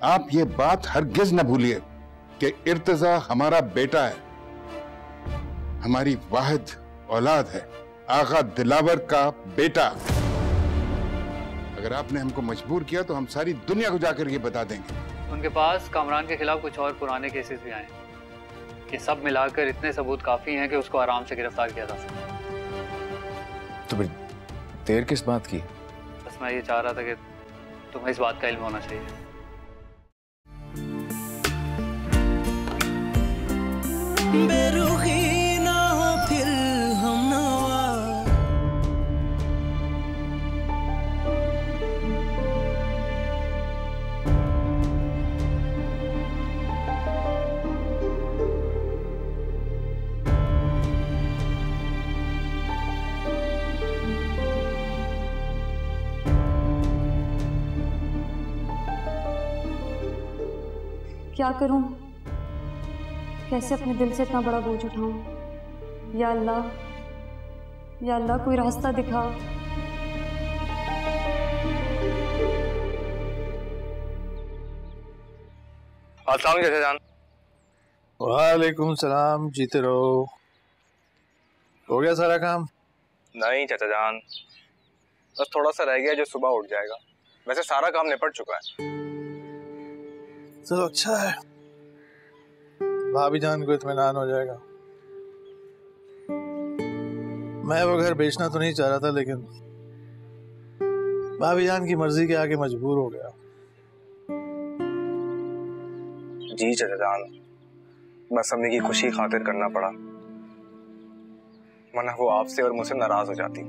आप ये बात हरगिज न भूलिए कि इर्तजा हमारा बेटा है, हमारी वाहिद औलाद है, आगा दिलावर का बेटा। अगर आपने हमको मजबूर किया तो हम सारी दुनिया को जाकर ये बता देंगे। उनके पास कामरान के खिलाफ कुछ और पुराने केसेस भी आए, ये सब मिलाकर इतने सबूत काफी हैं कि उसको आराम से गिरफ्तार किया जा सकता है। तो फिर देर किस बात की? बस मैं ये चाह रहा था कि तुम्हें इस बात का इल्म होना चाहिए। बेरुखी ना हो फिर हम नवा। क्या करूं? कैसे अपने दिल से इतना बड़ा बोझ उठाऊं? या अल्लाह, या अल्लाह कोई रास्ता दिखा। अस्सलाम वालेकुम जान। वालेकुम सलाम, जीते रहो। हो गया सारा काम? नहीं चाचा जान, बस थोड़ा सा रह गया जो सुबह उठ जाएगा, वैसे सारा काम निपट चुका है। चलो अच्छा है, भाभी जान को इत्मीनान हो जाएगा। मैं वो घर बेचना तो नहीं चाह रहा था, लेकिन भाभी जान की मर्जी के आगे मजबूर हो गया। जी चाचा जान, बस अम्मी की खुशी खातिर करना पड़ा, वरना वो आपसे और मुझसे नाराज हो जाती।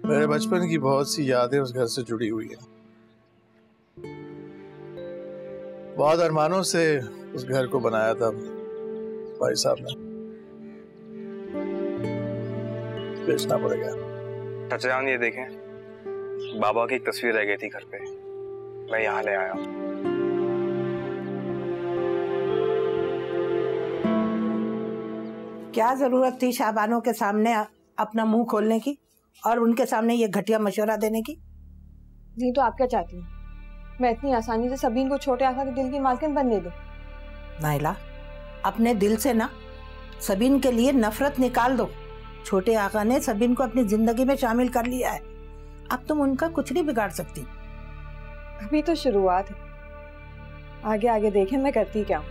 मेरे बचपन की बहुत सी यादें उस घर से जुड़ी हुई है। बहुत अरमानों से उस घर को बनाया था भाई साहब ने, बेचना पड़ गया। चाचा जान ये देखें, बाबा की एक तस्वीर रह गई थी घर पे, मैं यहाँ ले आया हूँ। क्या जरूरत थी शाबानों के सामने अपना मुंह खोलने की और उनके सामने ये घटिया मशवरा देने की? जी तो आप क्या चाहती हैं? मैं इतनी आसानी से सबीन को छोटे आका के दिल की मालकिन बनने दूं? नाइला, अपने दिल से ना सबीन के लिए नफरत निकाल दो। छोटे आका ने सबीन को अपनी जिंदगी में शामिल कर लिया है, अब तुम उनका कुछ नहीं बिगाड़ सकती। अभी तो शुरुआत है, आगे आगे देखें मैं करती क्या हूँ।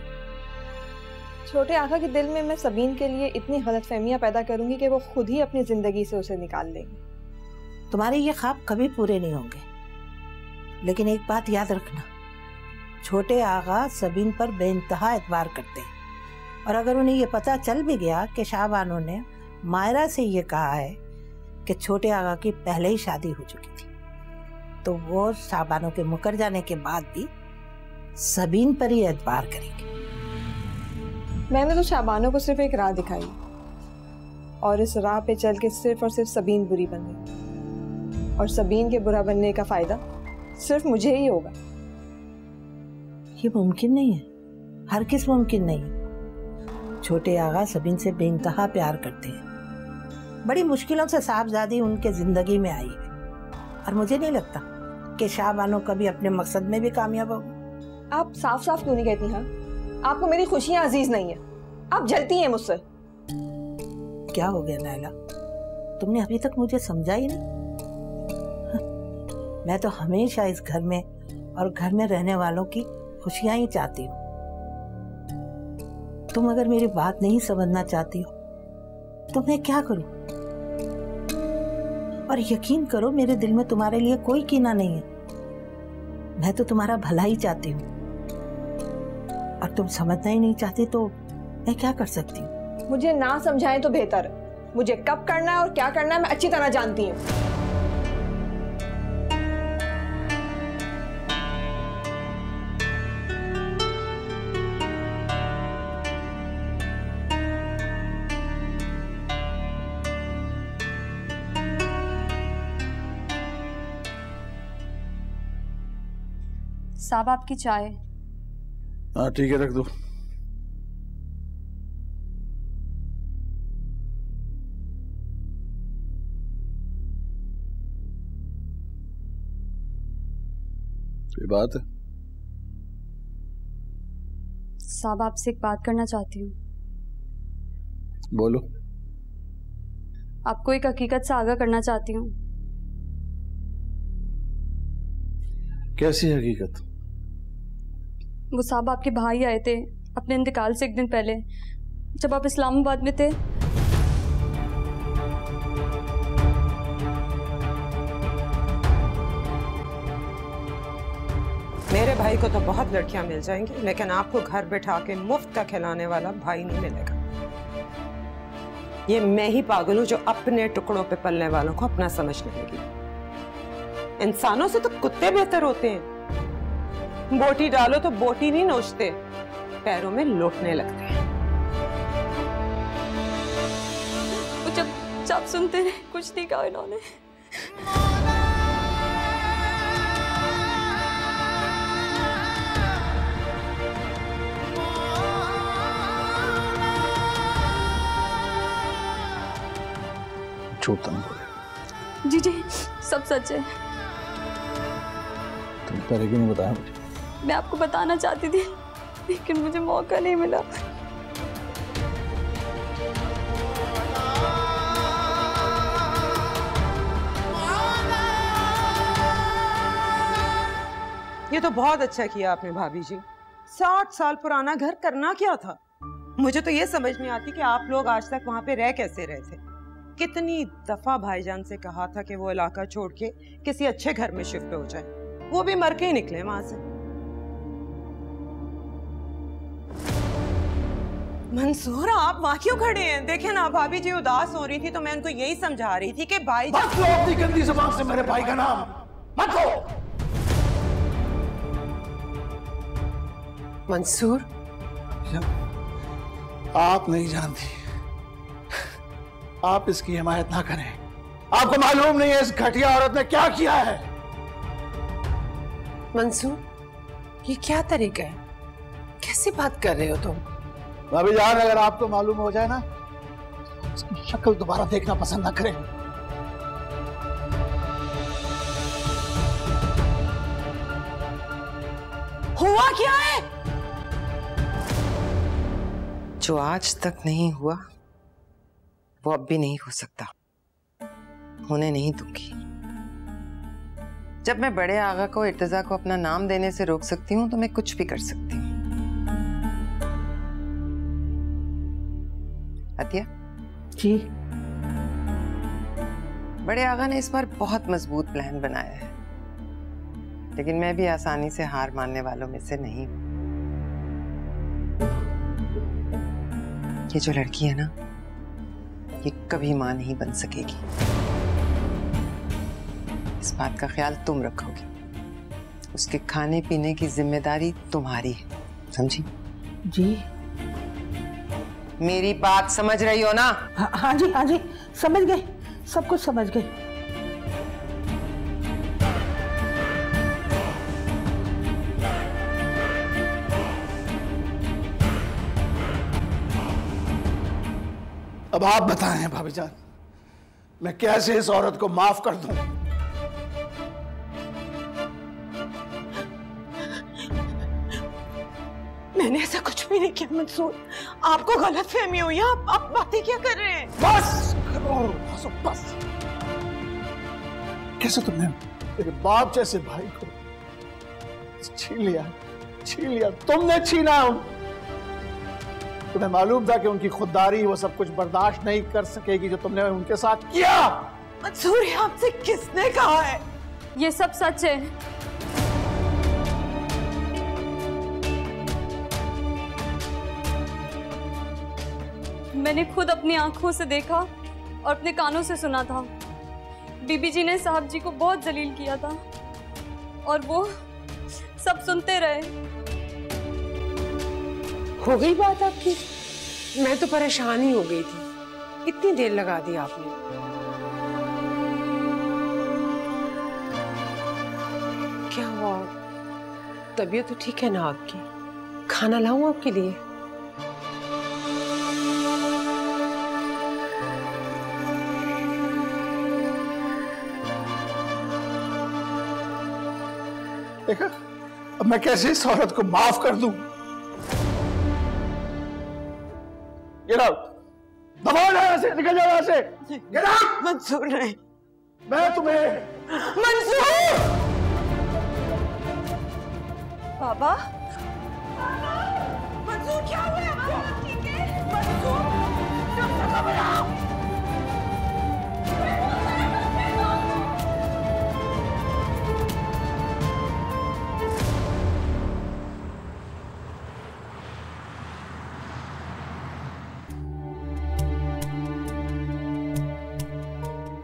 छोटे आका के दिल में मैं सबीन के लिए इतनी गलतफहमियां पैदा करूंगी कि वो खुद ही अपनी जिंदगी से उसे निकाल लेंगे। तुम्हारे ये ख्वाब कभी पूरे नहीं होंगे, लेकिन एक बात याद रखना, छोटे आगा सबीन पर बेइंतहा एतबार करते हैं, और अगर उन्हें ये पता चल भी गया कि शाहबानो ने मायरा से ये कहा है कि छोटे आगा की पहले ही शादी हो चुकी थी, तो वो शाहबानो के मुकर जाने के बाद भी सबीन पर ही एतबार करेंगे। मैंने तो शाहबानो को सिर्फ एक राह दिखाई, और इस राह पे चल के सिर्फ और सिर्फ सबीन बुरी बन गई, और सबीन के बुरा बनने का फायदा सिर्फ मुझे ही होगा। ये मुमकिन नहीं है, हर किस मुमकिन नहीं है। छोटे आगा सबीन से बेइंतहा प्यार करते हैं, बड़ी मुश्किलों से साहबजादी उनके जिंदगी में आई है, और मुझे नहीं लगता कि शाहबानो कभी अपने मकसद में भी कामयाब होगी। आप साफ साफ क्यों नहीं कहती? हाँ, आपको मेरी खुशियां अजीज नहीं है, आप जलती हैं मुझसे। क्या हो गया नायला, तुमने अभी तक मुझे समझा ही नहीं? मैं तो हमेशा इस घर में और घर में रहने वालों की खुशियां ही चाहती हूँ। तुम अगर मेरी बात नहीं समझना चाहती हो तो मैं क्या करूं? और यकीन करो, मेरे दिल में तुम्हारे लिए कोई कीना नहीं है, मैं तो तुम्हारा भला ही चाहती हूँ, और तुम समझना ही नहीं चाहती तो मैं क्या कर सकती हूँ? मुझे ना समझाएं तो बेहतर है, मुझे कब करना है और क्या करना है मैं अच्छी तरह जानती हूँ। साहब आपकी चाय। हाँ ठीक है, रख दो। कोई बात है? साहब आपसे एक बात करना चाहती हूँ। बोलो। आपको एक हकीकत से आगाह करना चाहती हूँ। कैसी हकीकत? वो साहब आपके भाई आए थे अपने इंतकाल से एक दिन पहले, जब आप इस्लामाबाद में थे। मेरे भाई को तो बहुत लड़कियां मिल जाएंगी, लेकिन आपको घर बैठा के मुफ्त का खिलाने वाला भाई नहीं मिलेगा। ये मैं ही पागल हूं जो अपने टुकड़ों पे पलने वालों को अपना समझने लगी। इंसानों से तो कुत्ते बेहतर होते हैं। बोटी डालो तो बोटी नहीं नोचते, पैरों में लौटने लगते हैं। जब सुनते रहे, कुछ नहीं कहा इन्होंने। झूठ तो नहीं बोले? जी जी, सब सच है। तुम पहले क्यों नहीं बताया मुझे? मैं आपको बताना चाहती थी, लेकिन मुझे मौका नहीं मिला। ये तो बहुत अच्छा किया आपने भाभी जी। 60 साल पुराना घर करना क्या था? मुझे तो ये समझ नहीं आती कि आप लोग आज तक वहां पे रह कैसे रहे थे। कितनी दफा भाईजान से कहा था कि वो इलाका छोड़ के किसी अच्छे घर में शिफ्ट हो जाए, वो भी मर के ही निकले वहां से। मंसूर, आप वहां क्यों खड़े हैं? देखे ना, भाभी जी उदास हो रही थी तो मैं उनको यही समझा रही थी कि भाई मत लो अपनी गंदी जुबान से मेरे भाई का नाम, मत लो। मंसूर, आप नहीं जानती, आप इसकी हिमायत ना करें। आपको मालूम नहीं है इस घटिया औरत ने क्या किया है। मंसूर, ये क्या तरीका है? कैसी बात कर रहे हो तुम? भाभी जान, अगर आपको मालूम हो जाए ना, उसकी शक्ल दोबारा देखना पसंद ना करें। हुआ क्या है? जो आज तक नहीं हुआ वो अब भी नहीं हो सकता, होने नहीं दूंगी। जब मैं बड़े आगा को इर्तिजा को अपना नाम देने से रोक सकती हूँ तो मैं कुछ भी कर सकती हूँ। अतिया जी। बड़े आगा ने इस बार बहुत मजबूत प्लान बनाया है, लेकिन मैं भी आसानी से हार मानने वालों में से नहीं हूं। ये जो लड़की है ना, ये कभी मां नहीं बन सकेगी। इस बात का ख्याल तुम रखोगी। उसके खाने पीने की जिम्मेदारी तुम्हारी है, समझी? जी। मेरी बात समझ रही हो ना? हाँ जी, हाँ जी, समझ गए, सब कुछ समझ गए। अब आप बताएं भाभी जान, मैं कैसे इस औरत को माफ कर दूं? मैंने ऐसा कुछ भी नहीं किया मंसूर, आपको गलतफहमी हुई है। आप बातें क्या कर रहे हैं? बस करो, बस। कैसे तुमने तेरे बाप जैसे भाई को छीन लिया, तुमने छीना। तुम्हें मालूम था कि उनकी खुददारी वो सब कुछ बर्दाश्त नहीं कर सकेगी जो तुमने उनके साथ किया। मंसूर, आपसे किसने कहा है? ये सब सच है। मैंने खुद अपनी आंखों से देखा और अपने कानों से सुना था। बीबी जी ने साहब जी को बहुत जलील किया था और वो सब सुनते रहे। हो गई बात आपकी? मैं तो परेशान ही हो गई थी, इतनी देर लगा दी आपने। क्या हुआ? तबीयत तो ठीक है ना आपकी? खाना लाऊं आपके लिए? देखा अब मैं कैसे इस औरत को माफ कर दूं। Get out! दबाओ ना यहाँ से, निकल जाओ यहाँ से। Get out! मंसूर नहीं, मैं तुम्हें मंसूर! बाबा मंसूर क्या हुआ? ठीक है मंसूर, डॉक्टर को बुलाओ।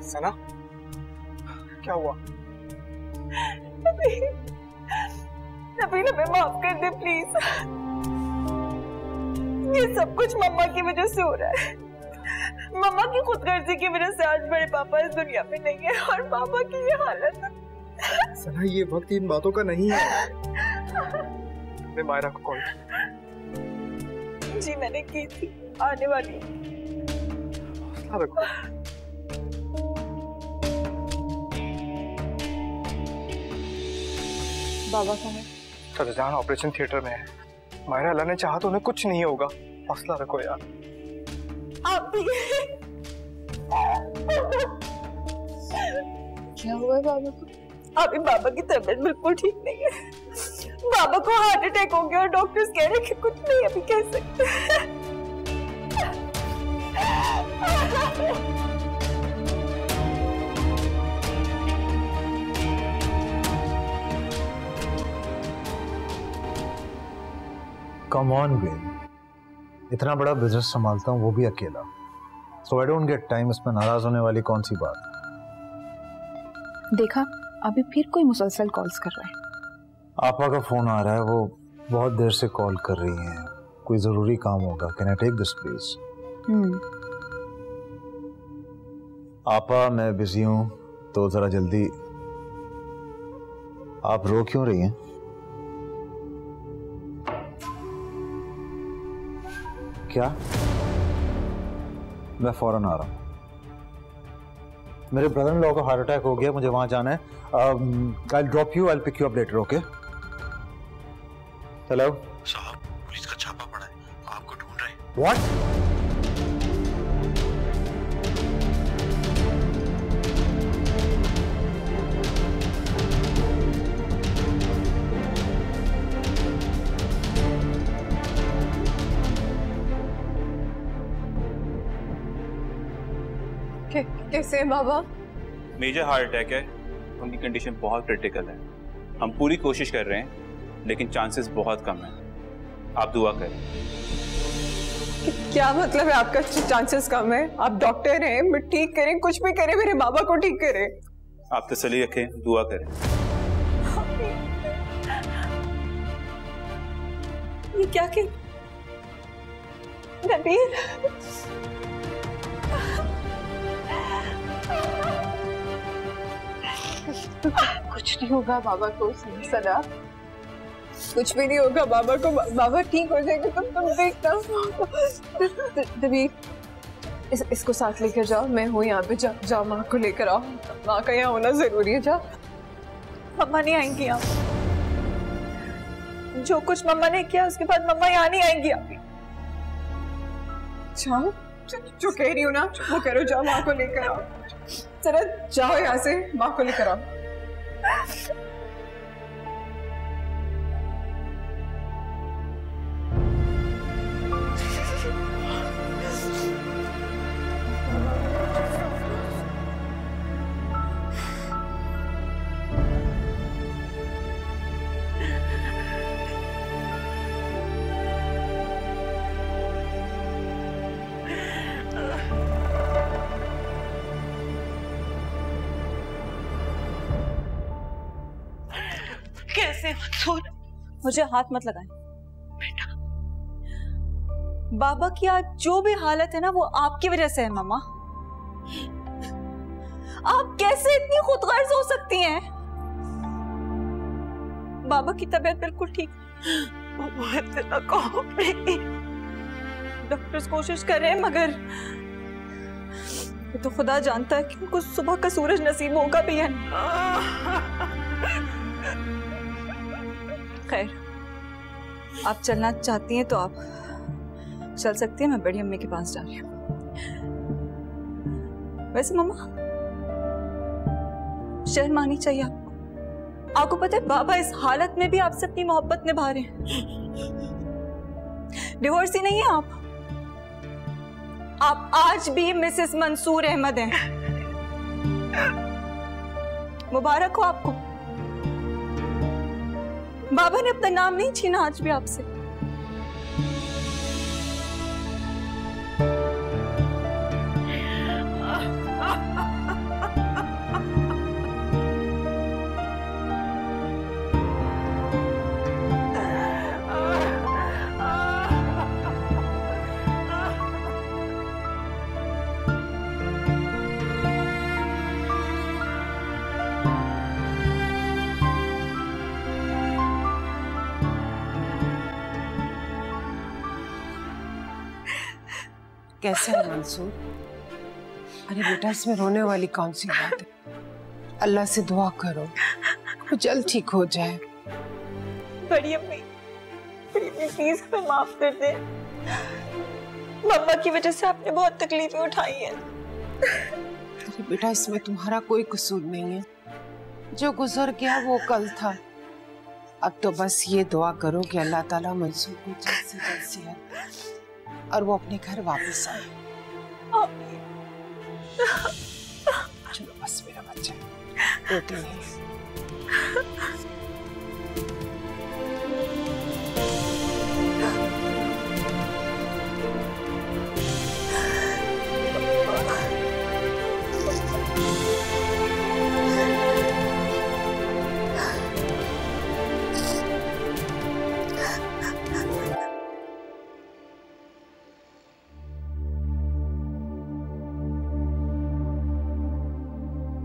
सना, क्या हुआ? नबील हमें माफ कर दे प्लीज। ये सब कुछ मम्मा की वजह से हो रहा है। मम्मा की खुदगर्जी की वजह से आज बड़े पापा इस दुनिया में नहीं है और पापा की ये हालत है। सना, ये वक्त इन बातों का नहीं है। मैं मायरा को कॉल जी मैंने की थी, आने वाली। हौसला रखो। बाबा कहाँ है? चाचाजान ऑपरेशन थिएटर में है। मायरा, अल्लाह ने चाहा तो उन्हें कुछ नहीं होगा। हौसला रखो यार। आप भी क्या हुआ है बाबा को? अभी बाबा की तबीयत बिल्कुल ठीक नहीं है। बाबा को हार्ट अटैक हो गया और डॉक्टर्स कह रहे हैं कि कुछ नहीं अभी कह सकते। कम ऑन बेन, इतना बड़ा बिजनेस संभालता हूँ वो भी अकेला, सो आई डोंट गेट टाइम। इसमें नाराज होने वाली कौन सी बात? देखा, अभी फिर कोई मुसलसल कॉल्स कर रहा है। आपा का फोन आ रहा है, वो बहुत देर से कॉल कर रही हैं। कोई जरूरी काम होगा। Can I take this please? आपा मैं बिजी हूँ तो जरा जल्दी। आप रो क्यों रही हैं? क्या? मैं फौरन आ रहा हूँ। मेरे ब्रदर इन लॉ को हार्ट अटैक हो गया, मुझे वहां जाना है। I drop you, I pick you up later, okay? Hello साहब, पुलिस का छापा पड़ा है, आपको ढूंढ रहे हैं। व्हाट? कैसे है बाबा? मेजर हार्ट अटैक है, उनकी कंडीशन बहुत क्रिटिकल है। हम पूरी कोशिश कर रहे हैं लेकिन चांसेस बहुत कम है। आप दुआ करें। क्या मतलब है आपका चांसेस कम है? आप डॉक्टर हैं, मैं ठीक करें, कुछ भी करें, मेरे बाबा को ठीक करें। आप तसल्ली रखें, दुआ करें। ये क्या के नबील? कुछ नहीं होगा बाबा को, सना कुछ भी नहीं होगा बाबा को। बाबा ठीक हो जाएगा, तुम देखना। दबीर, इसको साथ लेकर जाओ, मैं हूँ यहाँ पे। जाओ माँ को लेकर आओ, माँ का यहाँ होना जरूरी है। जाओ, मम्मा नहीं आएंगी यहाँ। जो कुछ मम्मा ने किया उसके बाद मम्मा यहाँ नहीं आएंगी अभी। जाओ, जो कह रही हूँ ना वो करो, जाओ माँ को लेकर आओ। जरा जाओ यहाँ से, माँ को लेकर आओ। कैसे मंसूर? मुझे हाथ मत लगाएं बेटा। बाबा की आज जो भी हालत है ना वो आपकी वजह से है मम्मा। आप कैसे इतनी खुदगर्ज हो सकती हैं? बाबा की तबीयत बिल्कुल ठीक। डॉक्टर्स कोशिश कर रहे हैं मगर ये तो खुदा जानता है कि उनको सुबह का सूरज नसीब होगा भी या नहीं। खैर, आप चलना चाहती हैं तो आप चल सकती हैं, मैं बड़ी अम्मी के पास जा रही हूँ। वैसे मम्मा, शर्म आनी चाहिए आपको। आपको पता है बाबा इस हालत में भी आपसे अपनी मोहब्बत निभा रहे हैं। डिवोर्स ही नहीं है आप आज भी मिसेस मंसूर अहमद हैं। मुबारक हो आपको। बाबा ने अपना नाम नहीं छीना आज भी आपसे। कैसा है मंसूर? अरे बेटा, इसमें रोने वाली कौन सी बात है? अल्लाह से दुआ करो वो जल्द ठीक हो जाए। बड़ी अम्मी प्लीज हमें माफ कर दे। मम्मा की वजह से आपने बहुत तकलीफें उठाई हैं। अरे बेटा, इसमें तुम्हारा कोई कसूर नहीं है। जो गुजर गया वो कल था। अब तो बस ये दुआ करो कि अल्लाह ताला मंसूर को जल्द से जल्द सेहत और वो अपने घर वापस आए। चलो बस मेरा बच्चा, रोटी नहीं।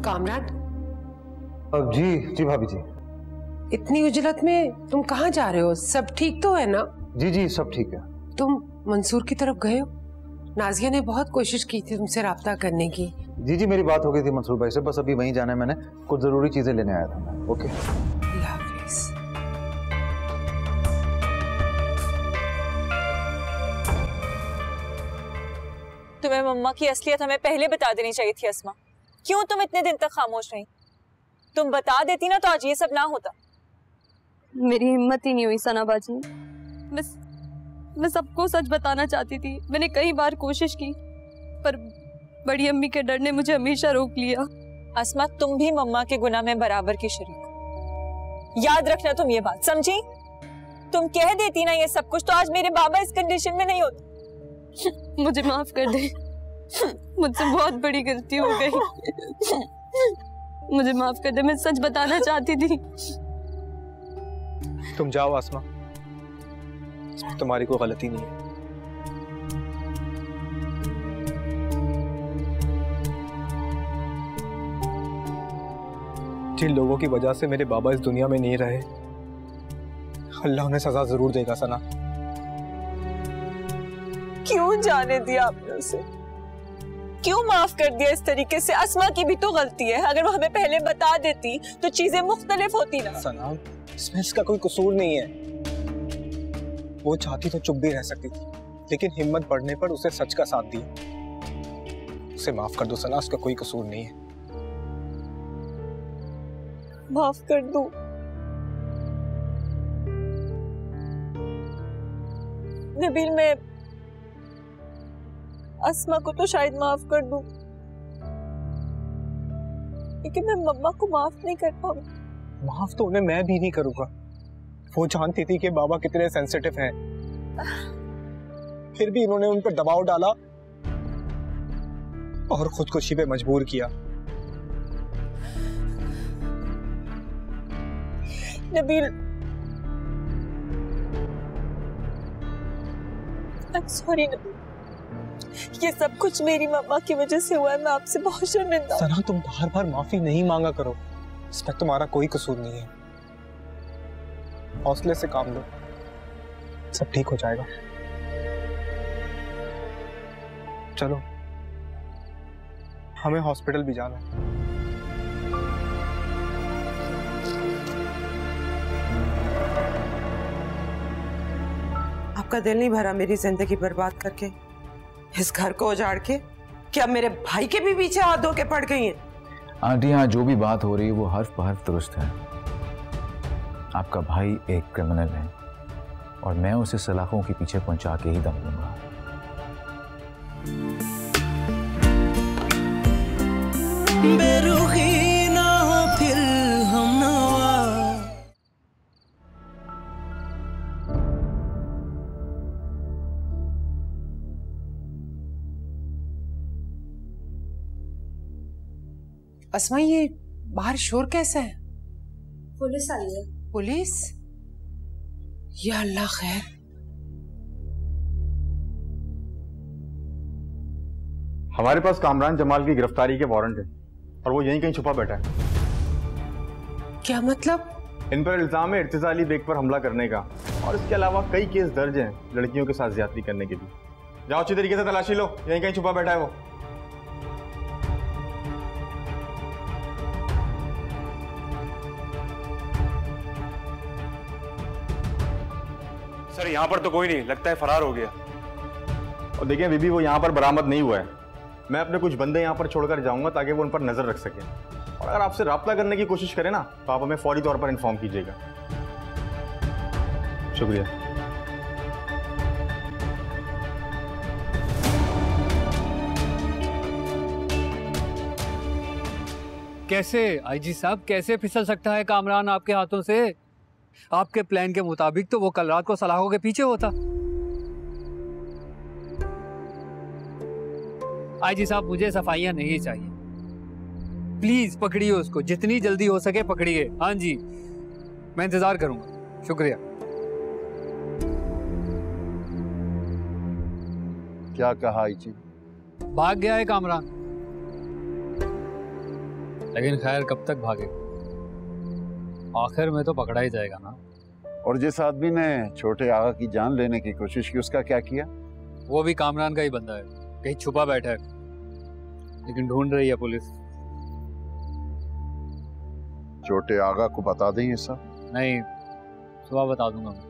कामरान। जी भाभी जी। इतनी उजलत में तुम कहाँ जा रहे हो? सब ठीक तो है ना? जी सब ठीक है। तुम मंसूर की तरफ गए हो? नाजिया ने बहुत कोशिश की थी तुमसे राब्ता करने की। जी मेरी बात हो गई थी मंसूर भाई से, बस अभी वहीं जाना है। मैंने कुछ जरूरी चीजें लेने आया था मैं। ओके, अल्लाह हाफिज। तुम्हें मम्मा की असलियत हमें पहले बता देनी चाहिए थी अस्मा। क्यों तुम इतने दिन तक खामोश रही? तुम बता देती ना तो आज ये सब ना होता। मेरी हिम्मत ही नहीं हुई सना बाजी। मैं सबको सच बताना चाहती थी। मैंने कई बार कोशिश की पर बड़ी अम्मी के डर ने मुझे हमेशा रोक लिया। अस्मा, तुम भी मम्मा के गुनाह में बराबर की शरीक। याद रखना तुम ये बात, समझी? तुम कह देती ना ये सब कुछ तो आज मेरे बाबा इस कंडीशन में नहीं होते। मुझे माफ कर दे, मुझसे बहुत बड़ी गलती हो गई। मुझे माफ कर दे, मैं सच बताना चाहती थी। तुम जाओ आसमा, इसमें तुम्हारी कोई गलती नहीं है। जिन लोगों की वजह से मेरे बाबा इस दुनिया में नहीं रहे, अल्लाह उन्हें सजा जरूर देगा सना। क्यों जाने दिया आपने उसे? क्यों माफ कर दिया इस तरीके से? अस्मा की भी तो गलती है। अगर वो हमें पहले बता देती तो चीजें मुख्तलिफ होती ना। सना, इसमें इसका कोई कसूर नहीं है। वो चाहती तो चुप भी रह सकती थी, लेकिन हिम्मत बढ़ने पर उसे सच का साथ दिया। उसे माफ कर दो सना, उसका कोई कसूर नहीं है। माफ कर दो। नबील, मैं अस्मा को तो शायद माफ कर दूं, लेकिन मैं मम्मा को माफ नहीं कर पाऊंगी। माफ तो उन्हें मैं भी नहीं करूंगा। वो जानती थी कि बाबा कितने सेंसिटिव हैं, फिर भी इन्होंने उन पर दबाव डाला और खुदकुशी पे मजबूर किया। नबील, सॉरी नबील, ये सब कुछ मेरी मम्मा की वजह से हुआ है। मैं आपसे बहुत शर्मिंदा हूं। सना, तुम बार बार माफी नहीं मांगा करो, इसमें तुम्हारा कोई कसूर नहीं है। हौसले से काम लो, सब ठीक हो जाएगा। चलो, हमें हॉस्पिटल भी जाना है। आपका दिल नहीं भरा मेरी जिंदगी बर्बाद करके, इस घर को उजाड़ के? क्या मेरे भाई के भी पीछे हाथ धो के पड़ गई हैं? आंटी, यहाँ जो भी बात हो रही है वो हर्फ बहर्फ दुरुस्त है। आपका भाई एक क्रिमिनल है और मैं उसे सलाखों के पीछे पहुंचा के ही दम लूंगा। बेरुखी ना हो फिर हम नवा। अस्मा, ये बाहर शोर कैसा है? पुलिस आई है। पुलिस? या अल्लाह खैर। हमारे पास कामरान जमाल की गिरफ्तारी के वारंट है और वो यहीं कहीं छुपा बैठा है। क्या मतलब? इन पर इल्जाम है इर्तिजा अली बेग पर हमला करने का और इसके अलावा कई केस दर्ज हैं लड़कियों के साथ ज्यादती करने के भी। जाओ अच्छी तरीके से तलाशी लो, यहीं कहीं छुपा बैठा है वो। सर यहाँ पर तो कोई नहीं, लगता है फरार हो गया। और देखिए बीबी, वो यहाँ पर बरामद नहीं हुआ है। मैं अपने कुछ बंदे यहाँ पर छोड़कर जाऊंगा ताकि वो उन पर नजर रख सके। और अगर आपसे राब्ता करने की कोशिश करें ना तो आप हमें फौरी तौर पर इन्फॉर्म कीजिएगा। शुक्रिया। कैसे आईजी साहब, कैसे फिसल सकता है कामरान आपके हाथों से? आपके प्लान के मुताबिक तो वो कल रात को सलाखों के पीछे होता। आईजी साहब, मुझे सफाइयां नहीं चाहिए, प्लीज पकड़िए उसको, जितनी जल्दी हो सके पकड़िए। हाँ जी, मैं इंतजार करूंगा। शुक्रिया। क्या कहा आईजी? भाग गया है कामरान, लेकिन खैर कब तक भागे, आखिर में तो पकड़ा ही जाएगा ना। और जिस आदमी ने छोटे आगा की जान लेने की कोशिश की उसका क्या किया? वो भी कामरान का ही बंदा है, कहीं छुपा बैठा है, लेकिन ढूंढ रही है पुलिस। छोटे आगा को बता दें ये सब? नहीं, सुबह बता दूंगा मैं,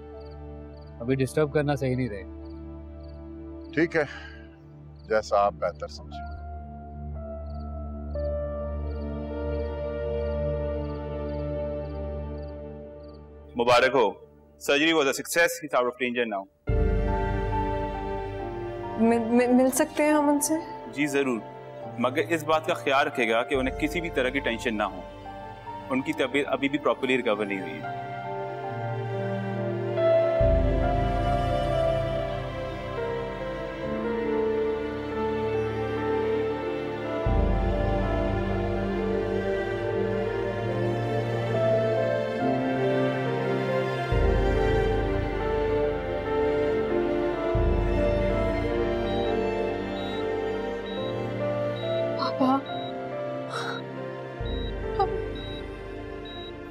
अभी डिस्टर्ब करना सही नहीं रहेगा। ठीक है, जैसा आप बेहतर समझें। मुबारक हो, surgery was a success, he is out of danger now. मिल सकते हैं हम उनसे? जी जरूर, मगर इस बात का ख्याल रखेगा कि उन्हें किसी भी तरह की टेंशन ना हो। उनकी तबीयत अभी भी प्रॉपर्ली रिकवर नहीं हुई है।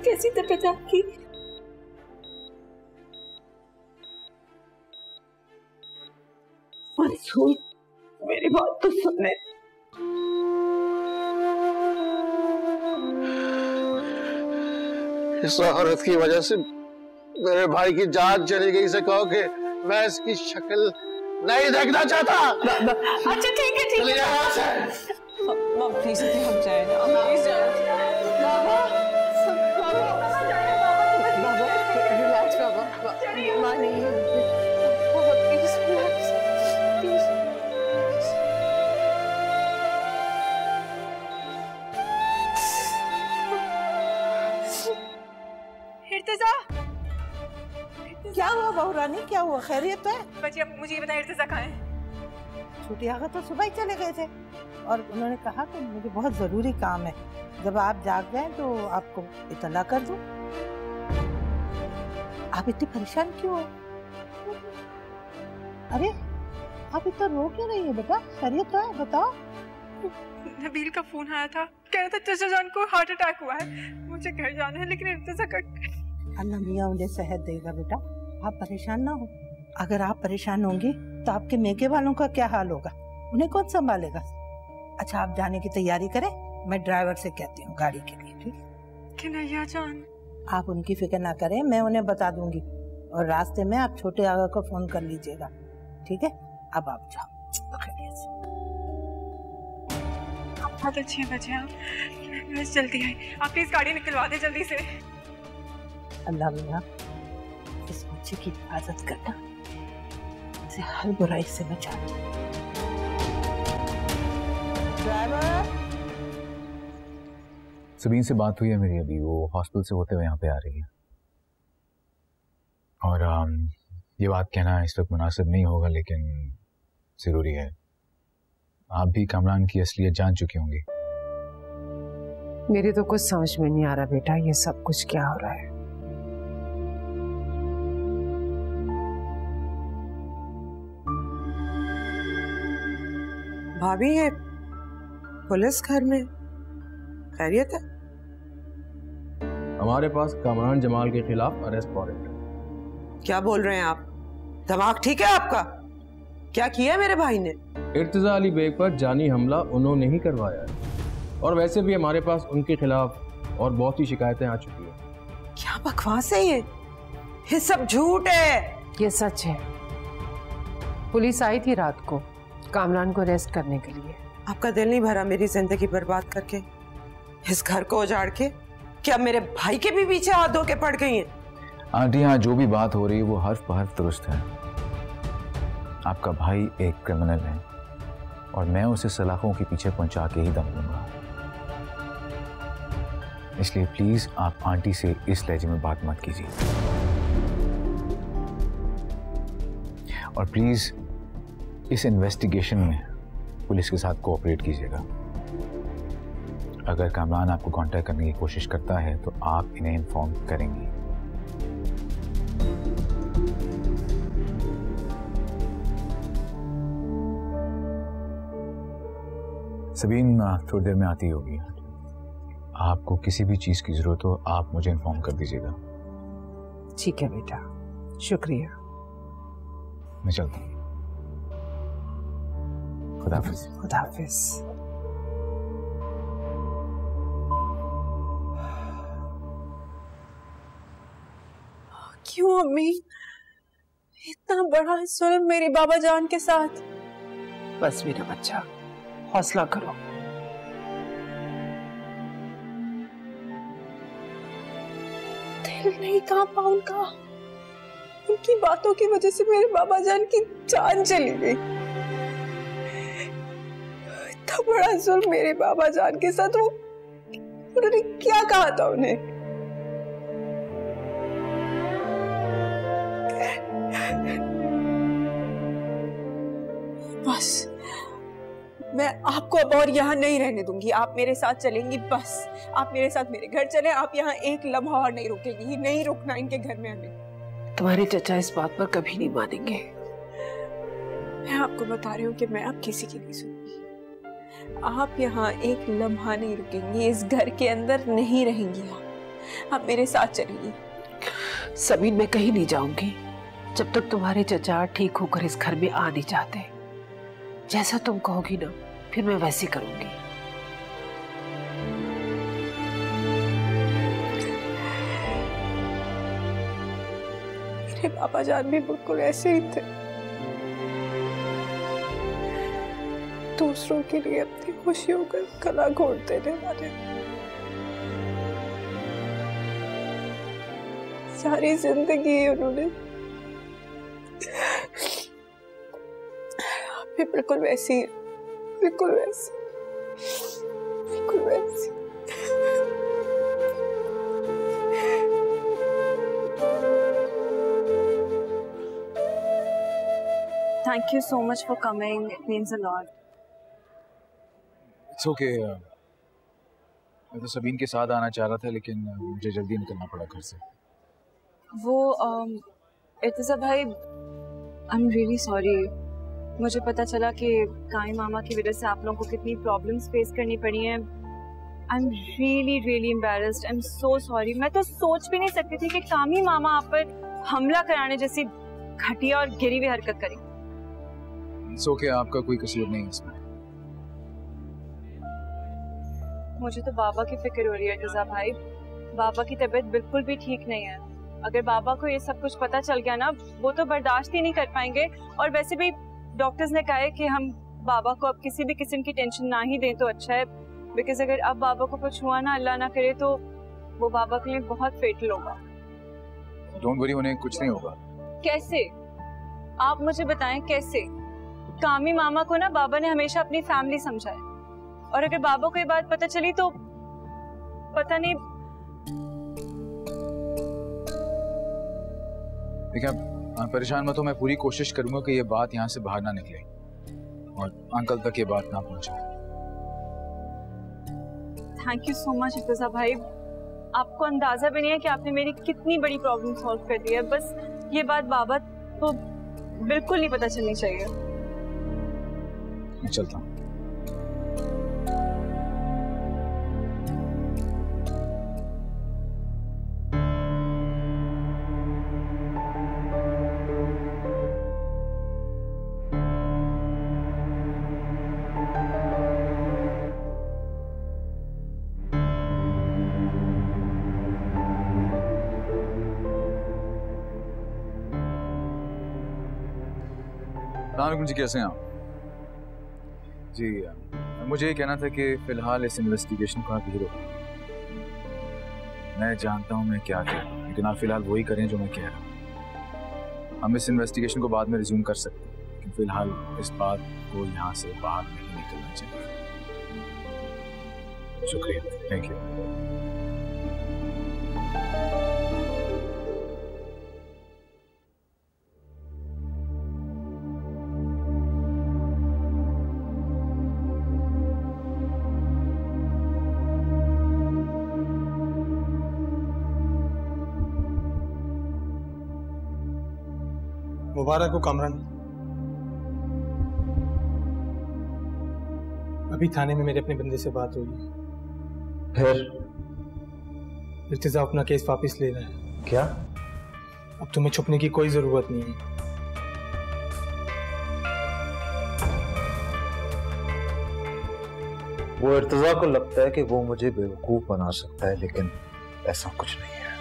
कैसी तबीयत आपकी? मंसूर, मेरी बात तो सुनने। इस औरत की वजह से मेरे भाई की जान चली गई। से कहो कि मैं इसकी शक्ल नहीं देखना चाहता। अच्छा ठीक है, ठीक है। मम प्लीज हम जाए ना, प्लीज रिलैक्स बाबा, माँ नहीं है। Please relax, please. इर्तिजा, क्या हुआ बहू रानी, क्या हुआ? खैरियत है? बच्ची, अब मुझे ये बताएं, इर्तिजा कहाँ है? छोटी आगा तो सुबह ही चले गए थे और उन्होंने कहा कि मुझे बहुत जरूरी काम है, जब आप जाग गए तो आपको इतला कर दूं। आप इतनी परेशान क्यों हो? अरे आप इतना रो क्यों रही है बेटा? खैरियत तो है, बताओ। नबील का फोन आया था, कह रहा था चाचा जान को हार्ट अटैक हुआ है, मुझे घर जाना है, लेकिन इर्तिजा का। अल्लाह मियाँ उन्हें सेहत देगा बेटा, आप परेशान ना हो। अगर आप परेशान होंगी तो आपके मेके वालों का क्या हाल होगा? उन्हें कौन संभालेगा? अच्छा आप जाने की तैयारी करें, मैं ड्राइवर से कहती हूँ गाड़ी के लिए। ठीक है? कन्हैया जान, आप उनकी फिक्र ना करें, मैं उन्हें बता दूंगी और रास्ते में आप छोटे आगा को फोन कर लीजिएगा, ठीक है? अब आप जाओ। बहुत अच्छी है बच्चे, बस जल्दी आए। आप प्लीज गाड़ी निकलवा दे जल्दी से। अल्लाह मियां इस बच्चे की हिफाजत करना, इसे हर बुराई से बचाना। ड्राइवर, सबीन से बात हुई है मेरी अभी, वो हॉस्पिटल से होते हुए यहाँ पे आ रही है। और ये बात कहना इस वक्त मुनासिब नहीं होगा, लेकिन ज़रूरी है। आप भी कामरान की असलियत जान चुकी होंगी। मेरे तो कुछ समझ में नहीं आ रहा बेटा, ये सब कुछ क्या हो रहा है। भाभी, ये पुलिस घर में खैरियत है? हमारे पास कामरान जमाल के खिलाफ अरेस्ट वारंट है। क्या बोल रहे हैं आप? दिमाग ठीक है आपका? क्या किया मेरे भाई ने? इर्तिजा अली बेग पर जानी हमला उन्होंने ही करवाया है, और वैसे भी हमारे पास उनके खिलाफ और बहुत सी शिकायतें आ चुकी हैं। क्या बकवास है ये सब झूठ है। ये सच है। पुलिस आई थी रात को कामरान को अरेस्ट करने के लिए। आपका दिल नहीं भरा मेरी जिंदगी बर्बाद करके, इस घर को उजाड़ के? क्या मेरे भाई के भी पीछे हाथ धो के पड़ गई हैं? आंटी, यहाँ जो भी बात हो रही है वो हर्फ बहर्फ दुरुस्त है। आपका भाई एक क्रिमिनल है और मैं उसे सलाखों के पीछे पहुंचा के ही दम लूंगा। इसलिए प्लीज आप आंटी से इस लहजे में बात मत कीजिए, और प्लीज इस इन्वेस्टिगेशन में पुलिस के साथ कोऑपरेट कीजिएगा। अगर कामरान आपको कांटेक्ट करने की कोशिश करता है तो आप इन्हें इन्फॉर्म करेंगी। सबीन थोड़ी देर में आती होगी। आपको किसी भी चीज की जरूरत हो आप मुझे इन्फॉर्म कर दीजिएगा। ठीक है बेटा, शुक्रिया। मैं चलता हूँ। खुदा हाफिज। खुदा हाफिज। क्यों अम्मी, इतना बड़ा जुल्म मेरे बाबा जान के साथ? बस मेरा बच्चा, हौसला करो। दिल नहीं कांपा उनका। उनकी बातों की वजह से मेरे बाबा जान की जान चली गई। इतना बड़ा जुल्म मेरे बाबा जान के साथ, वो उन्होंने क्या कहा था उन्हें? बस मैं आपको अब और यहाँ नहीं रहने दूंगी। आप मेरे साथ चलेंगी, बस आप मेरे साथ मेरे घर चले। आप यहाँ एक लम्हा और नहीं रुकेंगी, नहीं रुकना इनके घर में हमें। तुम्हारे चचा इस बात पर कभी नहीं मानेंगे। मैं आपको बता रही हूँ कि मैं अब किसी की नहीं सुनूंगी। आप यहाँ एक लम्हा नहीं रुकेंगी, इस घर के अंदर नहीं रहेंगी। आप मेरे साथ चलेंगी। सबीन, मैं कहीं नहीं जाऊंगी जब तक तुम्हारे चचा ठीक होकर इस घर में आ नहीं चाहते। जैसा तुम कहोगी ना, फिर मैं वैसे करूंगी। मेरे पापा जान भी बिल्कुल ऐसे ही थे, दूसरों के लिए अपनी खुशियों का गला घोट देने वाले। सारी जिंदगी उन्होंने भी बिल्कुल वैसी, बिल्कुल वैसी, बिल्कुल वैसी। Thank you so much for coming. It means a lot. It's okay. मैं तो सबीन के साथ आना चाह रहा था, लेकिन मुझे जल्दी निकलना पड़ा घर से। वो इर्तिजा भाई, I'm really sorry. मुझे पता चला कि काई मामा की वजह से आप लोगों को कितनी प्रॉब्लम्स फेस करनी पड़ी हैं। I'm really really embarrassed. I'm so sorry. मैं तो सोच भी नहीं सकती थी कि कामी मामा आप पर हमला कराने जैसी घटिया और गिरी हुई हरकत करें। It's okay, आपका कोई कसूर नहीं है इसमें। मुझे तो बाबा की फिक्र हो रही है इर्तिजा भाई। बाबा की तबीयत बिल्कुल भी ठीक नहीं है। अगर बाबा को ये सब कुछ पता चल गया ना, वो तो बर्दाश्त ही नहीं कर पाएंगे। और वैसे भी डॉक्टर्स ने कहा है कि हम बाबा को अब किसी भी किस्म की टेंशन ना ही दें तो अच्छा है, बिकॉज अगर अब बाबा को कुछ हुआ ना, अल्लाह ना करे, तो वो बाबा के लिए बहुत फेटल होगा। डोंट वरी, उन्हें कुछ नहीं होगा। कैसे? आप मुझे बताएं कैसे? कामी मामा को ना बाबा ने हमेशा अपनी फैमिली समझा है, और अगर बाबा को ये बात पता चली तो पता नहीं। देखिए आप परेशान मत हो, मैं पूरी कोशिश करूंगा कि ये बात यहाँ से बाहर ना निकले और अंकल तक ये बात ना पहुंचे। थैंक यू सो मच इर्तिजा भाई, आपको अंदाजा भी नहीं है कि आपने मेरी कितनी बड़ी प्रॉब्लम सॉल्व कर दी है। बस ये बात बाबा को बिल्कुल नहीं पता चलनी चाहिए। मैं चलता हूँ। जी कैसे हैं आप? जी मुझे ये कहना था कि फिलहाल इस इन्वेस्टिगेशन को आप ही रोकें। मैं जानता हूँ मैं क्या कह रहा हूँ, लेकिन आप फिलहाल वही करें जो मैं कह रहा हूँ। हम इस इन्वेस्टिगेशन को बाद में रिज्यूम कर सकते हैं, लेकिन फिलहाल इस बात को यहाँ से बाहर नहीं निकलना चाहिए। शुक्रिया, थैंक यू। मुबारक हो कामरान। अभी थाने में मेरे अपने बंदे से बात हुई। फिर इर्तिजा अपना केस वापस ले रहा है। क्या? अब तुम्हें छुपने की कोई जरूरत नहीं है। वो इर्तिजा को लगता है कि वो मुझे बेवकूफ बना सकता है, लेकिन ऐसा कुछ नहीं है।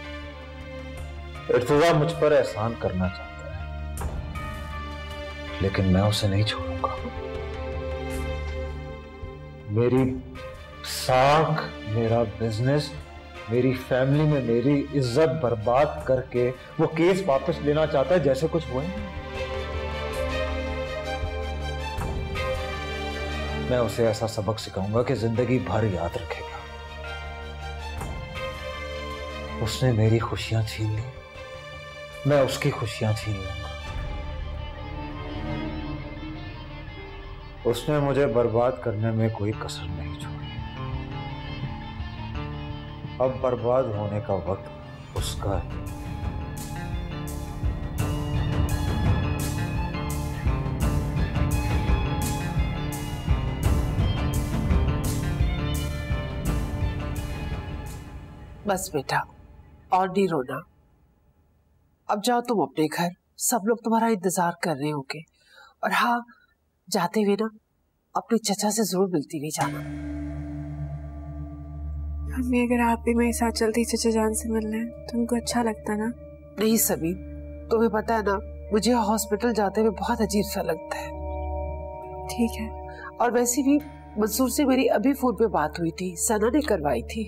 इर्तिजा मुझ पर एहसान करना चाहता है, लेकिन मैं उसे नहीं छोड़ूंगा। मेरी साख, मेरा बिजनेस, मेरी फैमिली में मेरी इज्जत बर्बाद करके वो केस वापस लेना चाहता है जैसे कुछ हुआ है। मैं उसे ऐसा सबक सिखाऊंगा कि जिंदगी भर याद रखेगा। उसने मेरी खुशियां छीन ली, मैं उसकी खुशियां छीन लूंगा। उसने मुझे बर्बाद करने में कोई कसर नहीं छोड़ी। अब बर्बाद होने का वक्त उसका है। बस बेटा, और नहीं रोना। अब जाओ तुम अपने घर, सब लोग तुम्हारा इंतजार कर रहे होंगे। और हाँ, जाते हुए ना अपने चचा से जरूर मिलती नहीं जाना। मम्मी, अगर आप भी मेरे साथ चलती चचा जान से मिलने, तो उनको अच्छा लगता ना? नहीं समीर, तुम्हें पता है ना, मुझे हॉस्पिटल जाते हुए बहुत अजीब सा लगता है। ठीक है। और वैसे भी मंसूर से मेरी अभी फोन पे बात हुई थी, सना ने करवाई थी।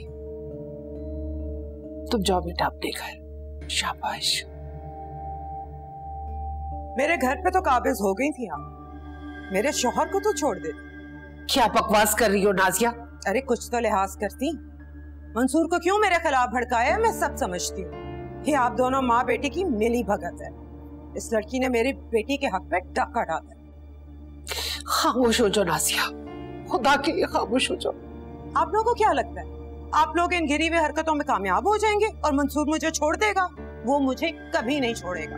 तुम जाओ बेटा अपने घर। शाबाश। मेरे घर पे तो काबिज हो गई थी आप, मेरे शौहर को तो छोड़ दे। क्या बकवास कर रही हो नाजिया? अरे कुछ तो लिहाज करती। मंसूर को क्यों मेरे खिलाफ भड़काया मैं सब समझती हूँ। ये आप दोनों माँ बेटी की मिली भगत है। इस लड़की ने मेरी बेटी के हक पे डाका डाला। खामोश हो जाओ नाजिया, खुदा के लिए खामोश हो जाओ। आप लोगों को क्या लगता है आप लोग इन गिरी हुई हरकतों में कामयाब हो जाएंगे और मंसूर मुझे छोड़ देगा? वो मुझे कभी नहीं छोड़ेगा।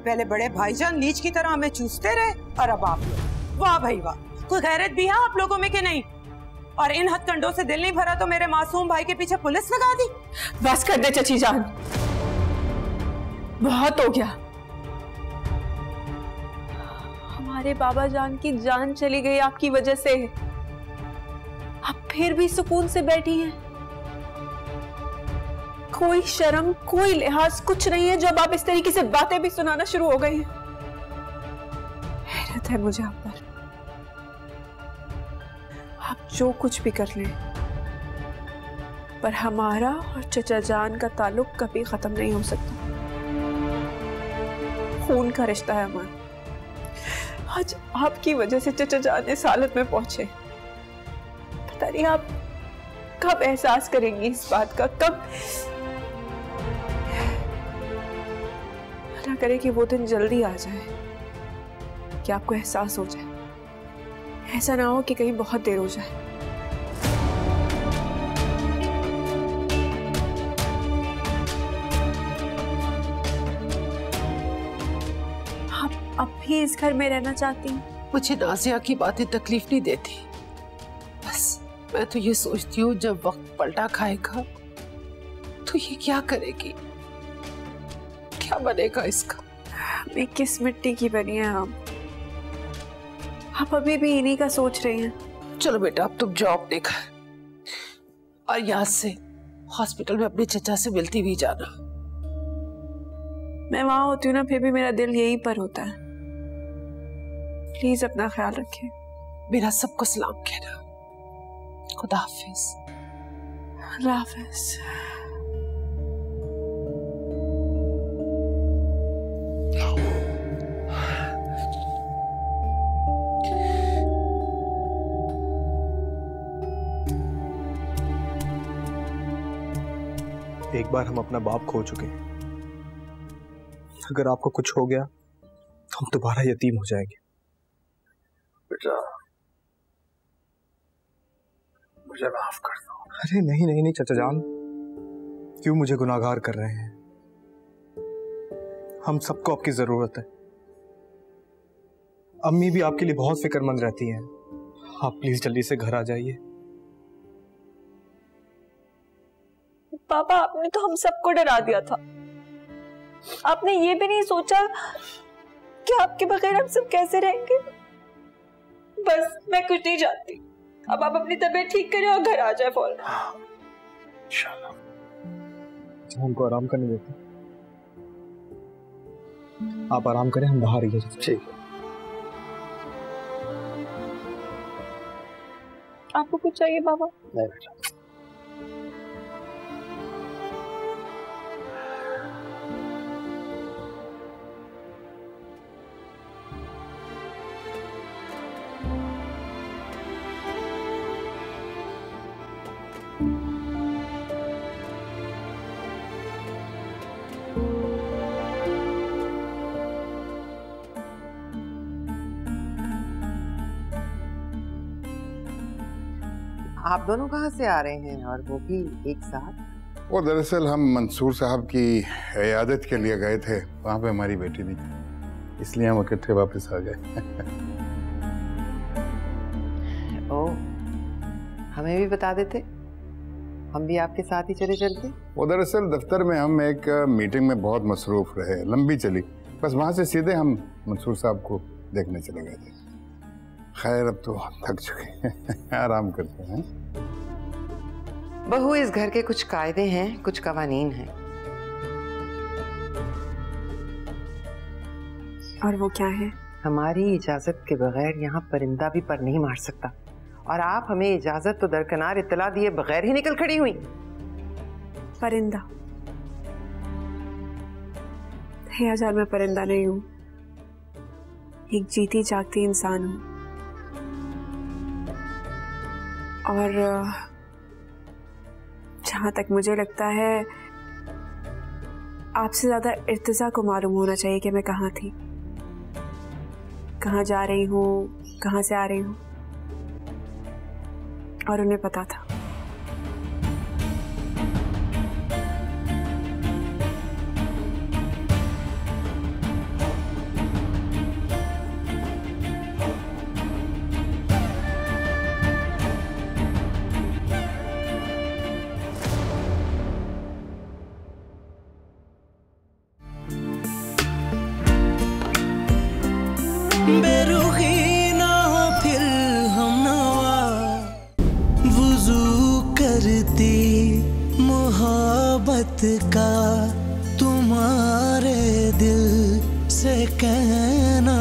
पहले बड़े भाईजान लीच की तरह हमें चूसते रहे, और अब आप लोग। वाह भाई वाह, कोई गैरत भी है आप लोगों में कि नहीं? और इन हथकंडों से दिल नहीं भरा तो मेरे मासूम भाई के पीछे पुलिस लगा दी। बस कर दे चची जान, बहुत हो गया। हमारे बाबा जान की जान चली गई आपकी वजह से, आप फिर भी सुकून से बैठी हैं। कोई शर्म, कोई लिहाज कुछ नहीं है, जब आप इस तरीके से बातें भी सुनाना शुरू हो गई हैं। हैरत है मुझे आप पर। आप जो कुछ भी कर लें, पर हमारा और चचा जान का ताल्लुक कभी खत्म नहीं हो सकता। खून का रिश्ता है हमारा। आज आपकी वजह से चचा जान इस हालत में पहुंचे। पता नहीं आप कब एहसास करेंगी इस बात का, कब। ना करे कि वो दिन जल्दी आ जाए, कि आपको एहसास हो जाए। ऐसा ना हो कि कहीं बहुत देर हो जाए। आप अब भी इस घर में रहना चाहती हैं? मुझे नाजिया की बातें तकलीफ नहीं देती। बस मैं तो ये सोचती हूँ जब वक्त पलटा खाएगा तो ये क्या करेगी, क्या बनेगा इसका। मैं किस मिट्टी की बनी है आप अभी भी इन्हीं का सोच रही हैं। चलो बेटा अब तुम जाओ अपने घर, और यहाँ से हॉस्पिटल में अपने चचा से मिलती भी जाना। मैं वहां होती हूँ ना, फिर भी मेरा दिल यहीं पर होता है। प्लीज अपना ख्याल रखें। मेरा सबको सलाम कहना। खुदा हाफिज। अल्लाह हाफिज। एक बार हम अपना बाप खो चुके हैं, अगर आपको कुछ हो गया तो हम दोबारा यतीम हो जाएंगे। बेटा मुझे माफ कर दो। अरे नहीं नहीं नहीं चचा जान, क्यों मुझे गुनाहगार कर रहे हैं? हम सबको आपकी जरूरत है। अम्मी भी आपके लिए बहुत फिक्रमंद रहती हैं। आप प्लीज जल्दी से घर आ जाइए। पापा आपने तो हम सबको डरा दिया था। आपने ये भी नहीं सोचा कि आपके बगैर हम सब कैसे रहेंगे। बस मैं कुछ नहीं जानती। अब आप अपनी तबीयत ठीक करें और घर आ जाए फौरन। इंशाल्लाह। हमको आराम करने देते, आप आराम करें, हम बाहर ही। ठीक है। आपको कुछ चाहिए बाबा? नहीं बेटा। आप दोनों कहाँ से आ रहे हैं, और वो भी एक साथ? वो दरअसल हम मंसूर साहब की इयादत के लिए गए थे, वहाँ पे हमारी बेटी थी, इसलिए हम इकट्ठे वापस आ गए। ओह, हमें भी बता देते, हम भी आपके साथ ही चले चलते। वो दरअसल दफ्तर में हम एक मीटिंग में बहुत मसरूफ रहे, लंबी चली, बस वहाँ से सीधे हम मंसूर साहब को देखने चले गए थे। खैर अब तो थक चुके हैं, आराम करते हैं। बहू, इस घर के कुछ कायदे हैं, कुछ कवानीन हैं। और वो क्या है? हमारी इजाजत के बगैर यहाँ परिंदा भी पर नहीं मार सकता, और आप हमें इजाजत तो दरकिनार इत्तला दिए बगैर ही निकल खड़ी हुई। परिंदा? यार मैं परिंदा नहीं हूँ, एक जीती जागती इंसान हूँ। और जहां तक मुझे लगता है आपसे ज्यादा इर्तिजा को मालूम होना चाहिए कि मैं कहाँ थी, कहाँ जा रही हूँ, कहाँ से आ रही हूँ, और उन्हें पता था। बेरुखी ना हो फिर हम नवा, वुजू करती मोहब्बत हमारे दिल से कहना